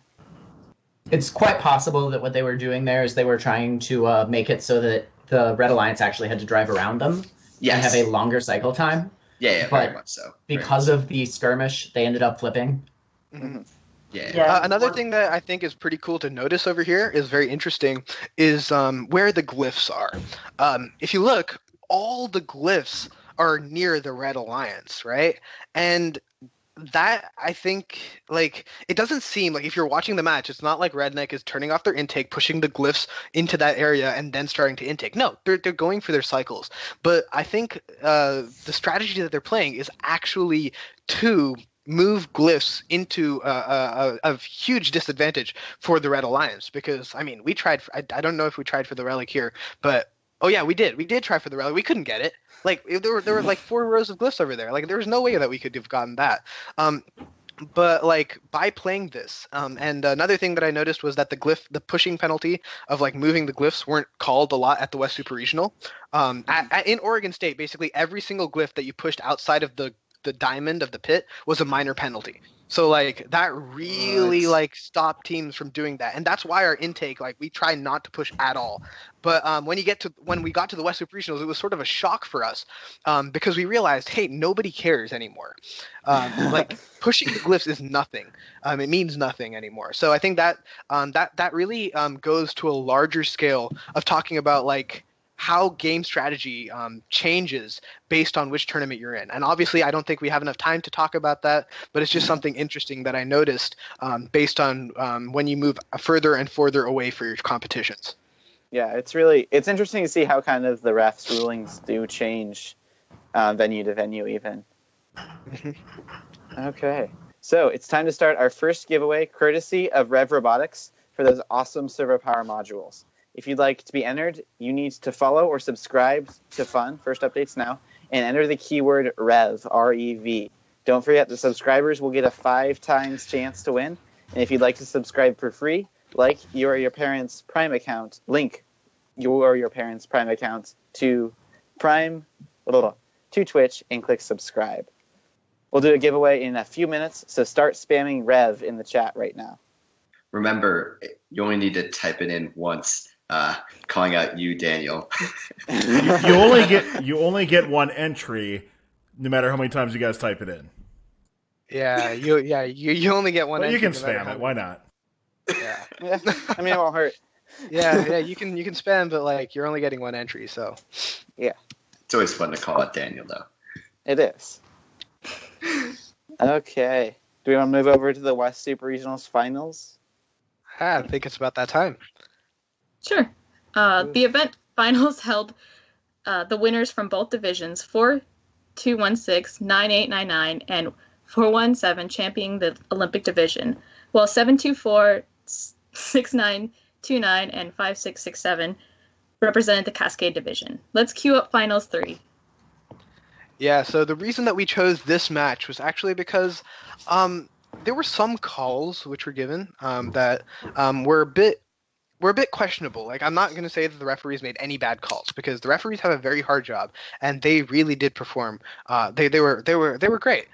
it's quite possible that what they were doing there is they were trying to make it so that the Red Alliance actually had to drive around them and have a longer cycle time. Yeah, but very much so. Because of the skirmish, they ended up flipping. Mm-hmm. Yeah. Another thing that I think is pretty cool to notice over here is very interesting is where the glyphs are. If you look, all the glyphs are near the Red Alliance, right? And that, I think, like, it doesn't seem like if you're watching the match, it's not like Redneck is turning off their intake, pushing the glyphs into that area, and then starting to intake. No, they're going for their cycles. But I think the strategy that they're playing is actually to move glyphs into a huge disadvantage for the Red Alliance. Because, I mean, we tried, I don't know if we tried for the relic here, but oh yeah, we did. We did try for the relic. We couldn't get it. Like there were like 4 rows of glyphs over there. Like there was no way that we could have gotten that. But like by playing this, and another thing that I noticed was that the pushing penalty of like moving the glyphs weren't called a lot at the West Super Regional. In Oregon State, basically every single glyph that you pushed outside of the diamond of the pit was a minor penalty. So like that really like stopped teams from doing that, and that's why our intake, like, we try not to push at all. But when we got to the West Super Regionals, it was sort of a shock for us because we realized, hey, nobody cares anymore. Like pushing the glyphs is nothing. It means nothing anymore. So I think that that really goes to a larger scale of talking about like how game strategy changes based on which tournament you're in. And obviously, I don't think we have enough time to talk about that, but it's just something interesting that I noticed based on when you move further and further away for your competitions. Yeah, it's interesting to see how kind of the refs' rulings do change venue to venue even. Okay, so it's time to start our first giveaway, courtesy of Rev Robotics, for those awesome servo power modules. If you'd like to be entered, you need to follow or subscribe to Fun, First Updates Now, and enter the keyword REV, R-E-V. Don't forget, the subscribers will get a 5 times chance to win. And if you'd like to subscribe for free, link your parents' Prime account to Twitch and click subscribe. We'll do a giveaway in a few minutes, so start spamming REV in the chat right now. Remember, you only need to type it in once, calling out you, Daniel. you only get one entry, no matter how many times you guys type it in. Yeah, you only get one. But entry, you can no matter spam how it. Why not? Yeah. I mean, it won't hurt. Yeah, you can spam, but like you're only getting one entry, so. Yeah. It's always fun to call out Daniel, though. It is. Okay. Do we want to move over to the West Super Regionals Finals? I think it's about that time. Sure. The event finals held the winners from both divisions, 4-2-1-6, 9-8-9-9, and 4-1-7, championing the Olympic division, while 7-2-4, 6-9-2-9, and 5-6-6-7 represented the Cascade division. Let's queue up finals 3. Yeah, so the reason that we chose this match was actually because there were some calls which were given that were a bit questionable. Like, I'm not going to say that the referees made any bad calls, because the referees have a very hard job, and they really did perform. They were great.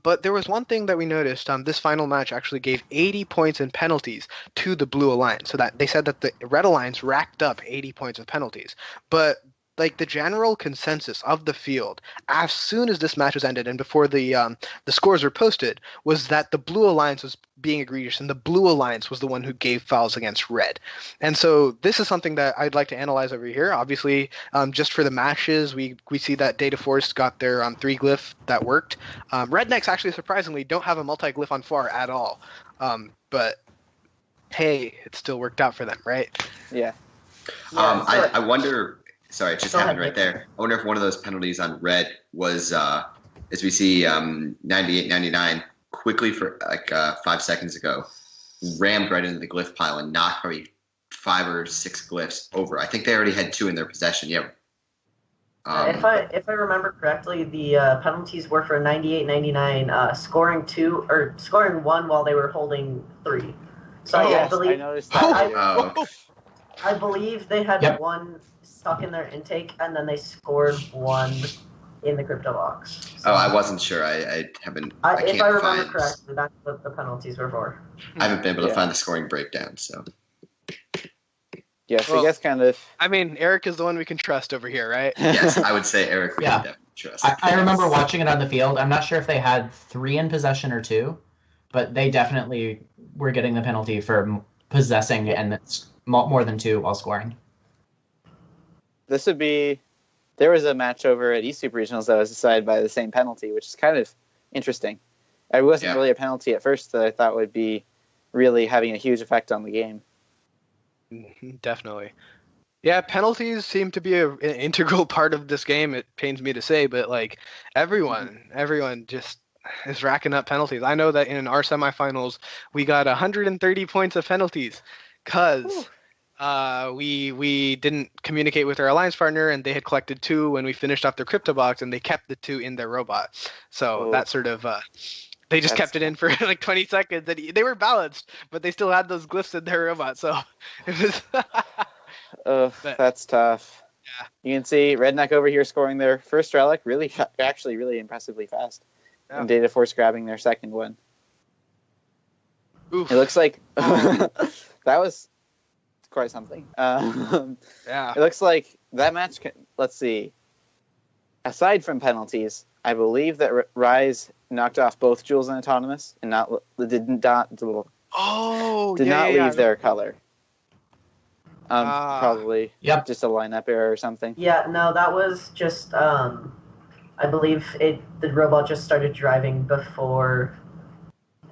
But there was one thing that we noticed. This final match actually gave 80 points in penalties to the Blue Alliance. So that they said that the Red Alliance racked up 80 points of penalties. But like the general consensus of the field, as soon as this match was ended and before the scores were posted, was that the Blue Alliance was being egregious, and the Blue Alliance was the one who gave fouls against Red. And so this is something that I'd like to analyze over here. Obviously, just for the matches, we see that Data Force got their 3-glyph that worked. Rednecks actually surprisingly don't have a multi-glyph on FAR at all. But hey, it still worked out for them, right? Yeah. I wonder. Sorry, it just happened right there. I wonder if one of those penalties on Red was, as we see, 98-99 quickly for like 5 seconds ago, rammed right into the glyph pile and knocked probably 5 or 6 glyphs over. I think they already had 2 in their possession. Yeah. If I remember correctly, the penalties were for 98-99, scoring 2 or scoring 1 while they were holding 3. So I noticed that. I believe they had 1 stuck in their intake, and then they scored 1 in the crypto box. So, I wasn't sure. I haven't. If I remember correctly, that's what the penalties were for. I haven't been able to find the scoring breakdown. So. Yeah, so I guess kind of. I mean, Eric is the one we can trust over here, right? Yes, I would say Eric we can definitely trust. I remember watching it on the field. I'm not sure if they had 3 in possession or 2, but they definitely were getting the penalty for possessing and it's more than 2 while scoring. This would be. There was a match over at East Super Regionals that was decided by the same penalty, which is kind of interesting. It wasn't really a penalty at first that I thought would be really having a huge effect on the game. Definitely. Yeah, penalties seem to be an integral part of this game. It pains me to say, but like everyone just is racking up penalties. I know that in our semifinals, we got 130 points of penalties because we didn't communicate with our alliance partner, and they had collected 2 when we finished off their crypto box, and they kept the 2 in their robot. So that sort of they just kept it in for like 20 seconds, and they were balanced, but they still had those glyphs in their robot. So it was. That's tough. Yeah. You can see Redneck over here scoring their first relic really impressively fast. Yeah. And Data Force grabbing their second one. Oof. It looks like that was quite something. Yeah. It looks like that match. Let's see. Aside from penalties, I believe that Rise knocked off both Jules and Autonomous, and did not leave their color. Probably just a lineup error or something. Yeah, no, that was just I believe the robot just started driving before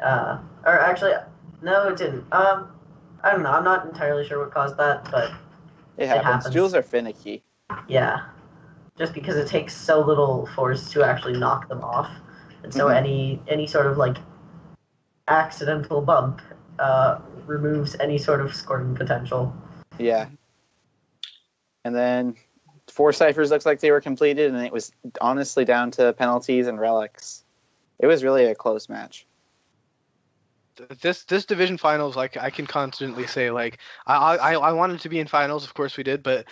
or actually no, it didn't. I don't know. I'm not entirely sure what caused that, but it happens. Jules are finicky. Yeah. Just because it takes so little force to actually knock them off. And so any sort of like accidental bump removes any sort of scoring potential. Yeah. And then 4 ciphers looks like they were completed, and it was honestly down to penalties and relics. It was really a close match. This division finals, like I can confidently say, like I wanted to be in finals, of course we did, but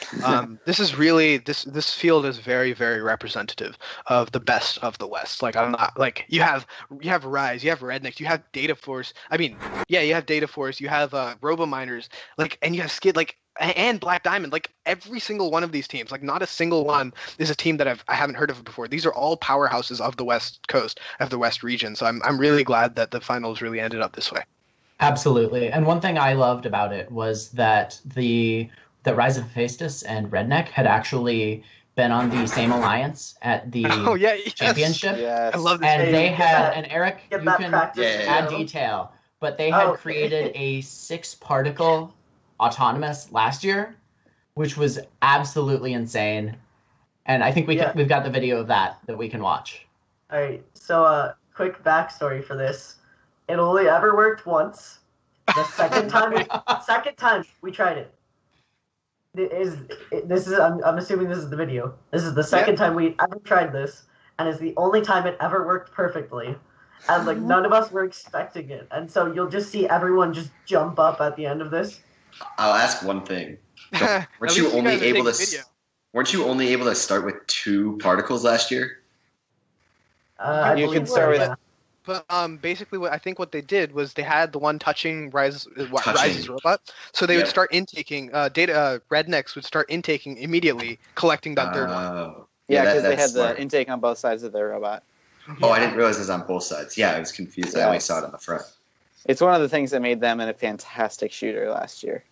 this is really this field is very, very representative of the best of the West. Like I'm not like you have Rise, you have Rednecks, you have Data Force. I mean, yeah, you have Data Force, you have Robo Miners, like, and you have Skid, like, and Black Diamond. Like every single one of these teams, like not a single one is a team that I haven't heard of before. These are all powerhouses of the West Coast, of the West region. So I'm really glad that the finals really ended up this way. Absolutely. And one thing I loved about it was that that Rise of Hephaestus and Redneck had actually been on the same alliance at the championship. Yes. I love this. And they had, and Eric, Get you that can practice, add detail, but they had created a 6-particle autonomous last year, which was absolutely insane. And I think we've got the video of that we can watch. All right. So, quick backstory for this. It only ever worked once. The second time we tried it. I'm assuming this is the video. This is the second time we ever tried this, and it's the only time it ever worked perfectly. And like none of us were expecting it, and so you'll just see everyone just jump up at the end of this. I'll ask one thing. Weren't you only able to start with 2 particles last year? You can start with. But basically, what they did was they had the one touching Rise's robot, so they would start intaking Rednecks would start intaking immediately, collecting that third one. Yeah, because they had the intake on both sides of their robot. Oh, I didn't realize it was on both sides. Yeah, I was confused. I only saw it on the front. It's one of the things that made them a fantastic shooter last year.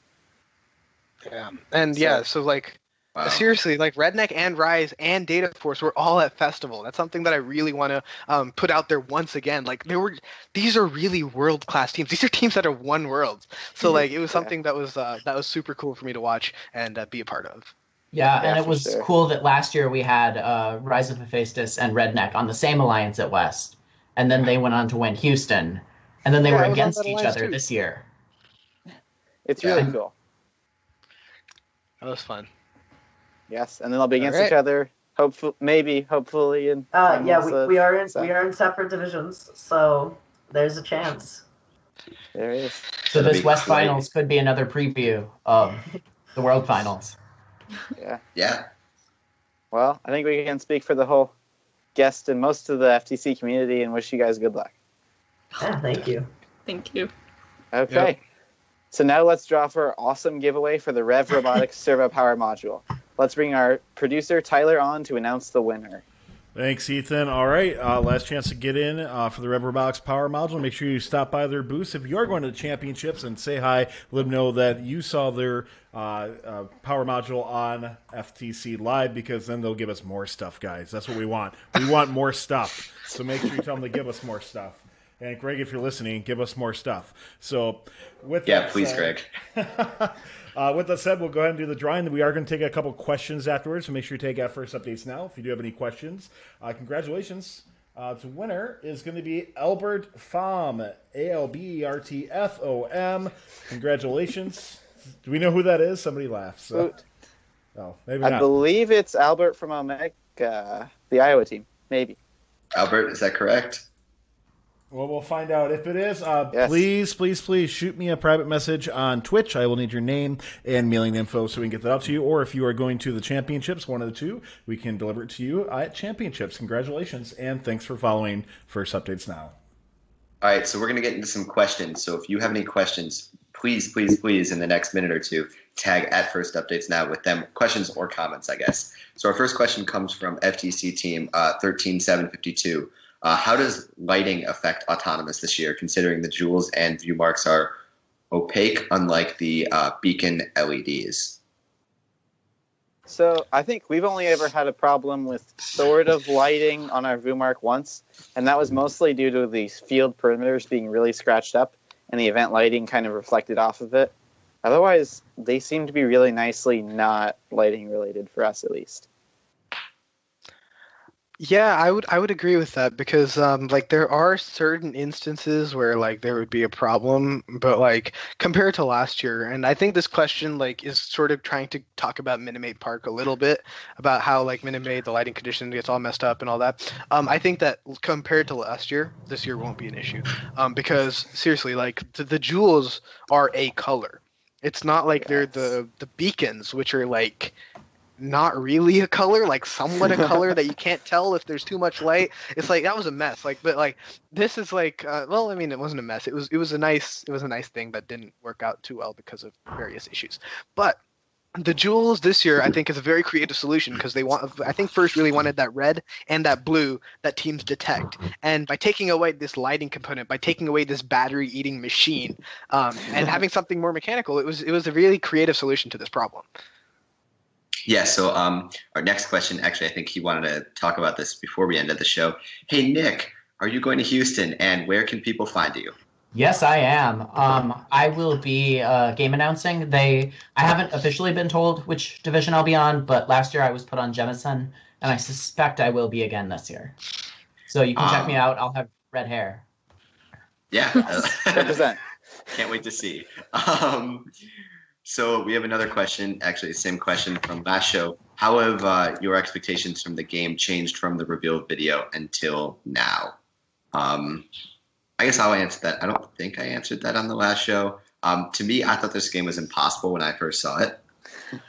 Yeah, and so like. Wow. Seriously, like Redneck and Rise and Data Force were all at Festival. That's something that I really want to put out there once again. Like these are really world-class teams. These are teams that are won worlds. So like it was something that was super cool for me to watch and be a part of. Yeah, and it was cool that last year we had Rise of Hephaestus and Redneck on the same alliance at West, and then they went on to win Houston, and then they were against each other this year. It's really cool. That was fun. Yes, and then they'll be against each other. Hopefully, in we are in separate divisions, so there's a chance. There is. So this West Finals could be another preview of the World Finals. Yeah. Yeah. Well, I think we can speak for the whole guest and most of the FTC community and wish you guys good luck. Yeah, thank you. Thank you. Okay. Yep. So now let's draw for our awesome giveaway for the Rev Robotics Servo Power Module. Let's bring our producer, Tyler, on to announce the winner. Thanks, Ethan. All right, last chance to get in for the Rev Robotics Power Module. Make sure you stop by their booths if you are going to the championships and say hi. Let them know that you saw their Power Module on FTC Live, because then they'll give us more stuff, guys. That's what we want. We want more stuff. So make sure you tell them to give us more stuff. And Greg, if you're listening, give us more stuff. So with that please, said, Greg. With that said, we'll go ahead and do the drawing. We are going to take a couple questions afterwards, so make sure you take first updates now if you do have any questions. Congratulations. The winner is going to be Albert Pham, ALBERTFOM. Congratulations. Do we know who that is? Somebody laughs. So. Oh, maybe not. I believe it's Albert from Omega, the Iowa team. Maybe. Albert, is that correct? Well, we'll find out. If it is, yes. Please shoot me a private message on Twitch. I will need your name and mailing info so we can get that out to you. Or if you are going to the championships, one of the two, we can deliver it to you at championships. Congratulations, and thanks for following First Updates Now. All right, so we're going to get into some questions. So if you have any questions, please, in the next minute or two, tag at First Updates Now with them, questions or comments, I guess. So our first question comes from FTC team 13752. How does lighting affect Autonomous this year, considering the jewels and view marks are opaque, unlike the beacon LEDs? So I think we've only ever had a problem with sort of lighting on our view mark once, and that was mostly due to the field perimeters being really scratched up and the event lighting kind of reflected off of it. Otherwise, they seem to be really nicely not lighting related for us, at least. Yeah, I would agree with that because like there are certain instances where like there would be a problem, but like compared to last year, and I think this question like is sort of trying to talk about Minute Maid Park a little bit about how like Minute Maid the lighting condition gets all messed up and all that. I think that compared to last year, this year won't be an issue because seriously, like the jewels are a color. It's not like they're the beacons, which are like not really a color, like somewhat a color that you can't tell if there's too much light. It's like that was a mess. Like, but like this is like, well, I mean, it wasn't a mess. It was a nice thing that didn't work out too well because of various issues. But the jewels this year, I think, is a very creative solution because I think First really wanted that red and that blue that teams detect, and by taking away this lighting component, by taking away this battery-eating machine, and having something more mechanical, it was a really creative solution to this problem. Yeah, so our next question, actually, I think he wanted to talk about this before we ended the show. Hey, Nick, are you going to Houston, and where can people find you? Yes, I am. I will be game announcing. I haven't officially been told which division I'll be on, but last year I was put on Jemison, and I suspect I will be again this year. So you can check me out. I'll have red hair. Yeah. Represent. Can't wait to see. So we have another question, actually the same question from last show. How have your expectations from the game changed from the reveal video until now? I guess I'll answer that. I don't think I answered that on the last show. To me, I thought this game was impossible when I first saw it.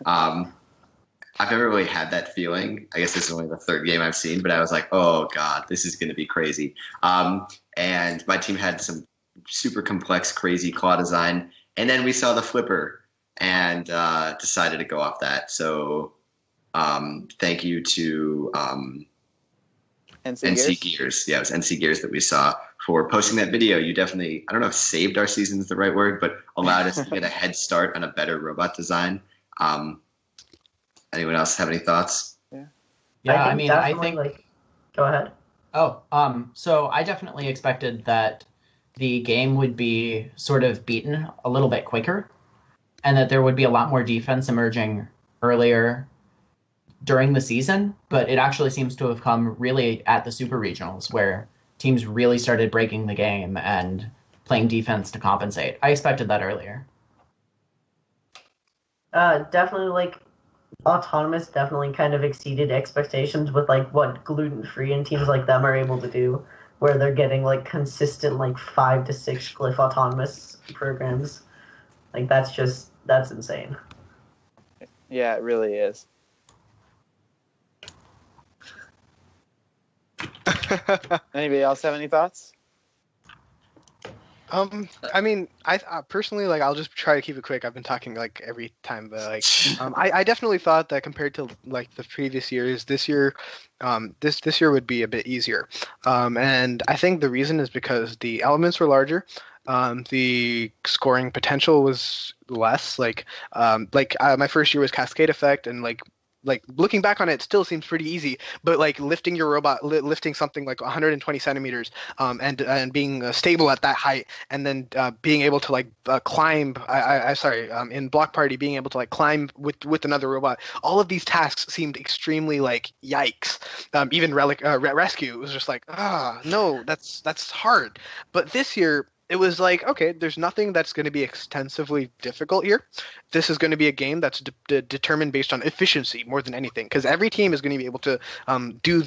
I've never really had that feeling. I guess this is only the third game I've seen, but I was like, oh, God, this is going to be crazy. And my team had some super complex, crazy claw design. And then we saw the flipper and decided to go off that. So thank you to NC Gears. Yeah, it was NC Gears that we saw for posting that video. You definitely, I don't know if saved our season is the right word, but allowed us to get a head start on a better robot design. Anyone else have any thoughts? Yeah, I think like, go ahead. So I definitely expected that the game would be sort of beaten a little bit quicker, and that there would be a lot more defense emerging earlier during the season, but it actually seems to have come really at the Super Regionals, where teams really started breaking the game and playing defense to compensate. I expected that earlier. Definitely, like, Autonomous definitely kind of exceeded expectations with, like, what Gluten-Free and teams like them are able to do, where they're getting, like, consistent, like, 5 to 6 Glyph Autonomous programs. Like, that's insane. Yeah, it really is. Anybody else have any thoughts? I mean, I personally, like, I'll just try to keep it quick. I've been talking like every time, but like, I definitely thought that compared to like the previous years, this year, this year would be a bit easier. And I think the reason is because the elements were larger. The scoring potential was less. My first year was Cascade Effect, and like looking back on it, still seems pretty easy. But like lifting your robot, lifting something like 120 centimeters, and being stable at that height, and then being able to like climb. In Block Party, being able to like climb with another robot. All of these tasks seemed extremely like yikes. Even Rescue, it was just like no, that's hard. But this year, it was like, okay, there's nothing that's going to be extensively difficult here. This is going to be a game that's determined based on efficiency more than anything, because every team is going to be able to do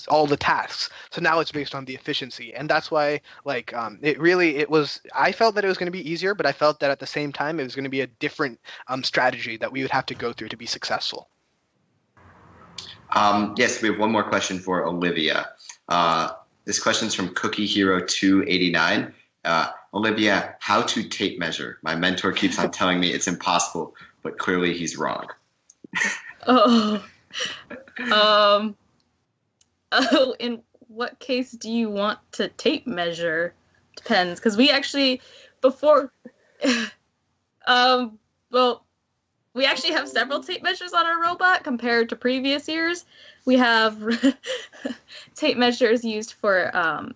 all the tasks. So now it's based on the efficiency, and that's why it was. I felt that it was going to be easier, but I felt that at the same time it was going to be a different strategy that we would have to go through to be successful. Yes, we have one more question for Olivia. This question's from Cookie Hero 289. Olivia, how to tape measure? My mentor keeps on telling me it's impossible, but clearly he's wrong. In what case do you want to tape measure? Depends, because we actually we actually have several tape measures on our robot compared to previous years. We have tape measures used for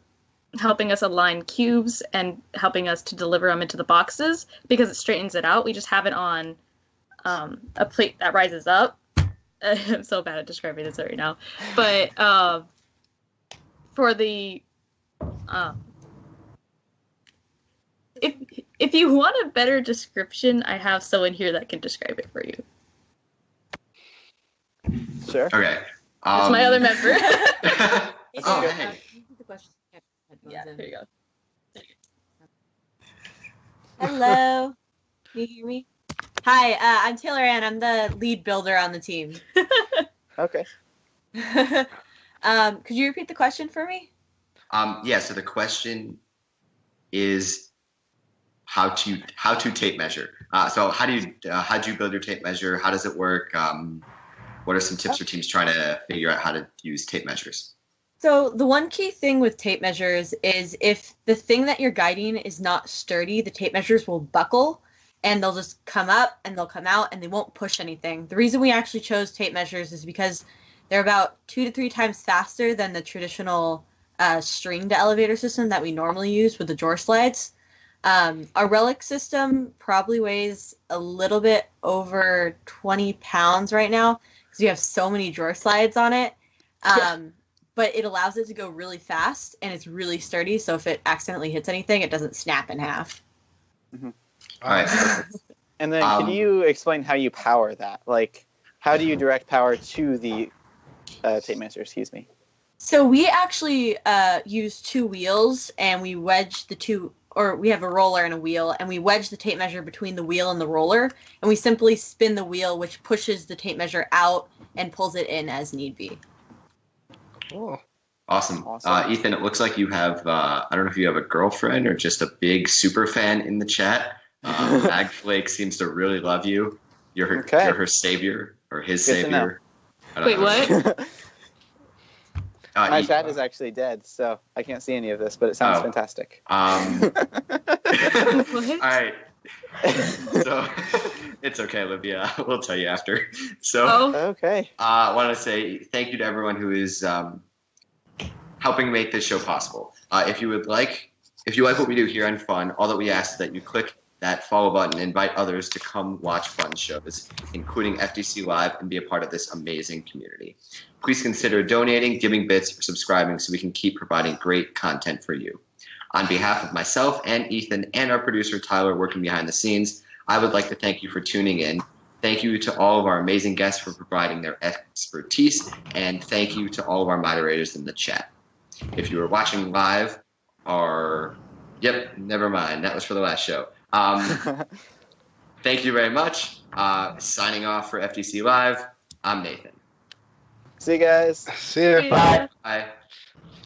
helping us align cubes and helping us to deliver them into the boxes because it straightens it out. We just have it on a plate that rises up. I'm so bad at describing this right now. But for the if you want a better description, I have someone here that can describe it for you. Sure. Okay. It's my other member. Oh, hey. Yeah, there you go. Hello. Can you hear me? Hi, I'm Taylor Ann. I'm the lead builder on the team. Okay. Could you repeat the question for me? Yeah. So the question is how to tape measure. So how do you build your tape measure? How does it work? What are some tips for teams trying to figure out how to use tape measures? So the one key thing with tape measures is if the thing that you're guiding is not sturdy, the tape measures will buckle and they'll just come up and they'll come out and they won't push anything. The reason we actually chose tape measures is because they're about 2 to 3 times faster than the traditional stringed elevator system that we normally use with the drawer slides. Our relic system probably weighs a little bit over 20 pounds right now because we have so many drawer slides on it. But it allows it to go really fast and it's really sturdy. So if it accidentally hits anything, it doesn't snap in half. Mm-hmm. All right. And then can you explain how you power that? Like, how do you direct power to the tape measure? Excuse me. So we actually use 2 wheels and we wedge the two, or we have a roller and a wheel, and we wedge the tape measure between the wheel and the roller, and we simply spin the wheel, which pushes the tape measure out and pulls it in as need be. Cool. Awesome. Ethan, it looks like you have, I don't know if you have a girlfriend or just a big super fan in the chat. Mag Flake seems to really love you. You're her savior, or his Good savior. Wait, what? My chat is actually dead, so I can't see any of this, but it sounds fantastic. All right. So it's okay, Olivia. We'll tell you after. So okay. I want to say thank you to everyone who is helping make this show possible. If you like what we do here on Fun, all that we ask is that you click that follow button and invite others to come watch fun shows, including FTC Live, and be a part of this amazing community. Please consider donating, giving bits, or subscribing so we can keep providing great content for you. On behalf of myself and Ethan and our producer Tyler working behind the scenes, I would like to thank you for tuning in. Thank you to all of our amazing guests for providing their expertise, and thank you to all of our moderators in the chat. If you were watching live, never mind, that was for the last show. Thank you very much. Signing off for FTC Live, I'm Nathan. See you guys. See you. Bye. Bye.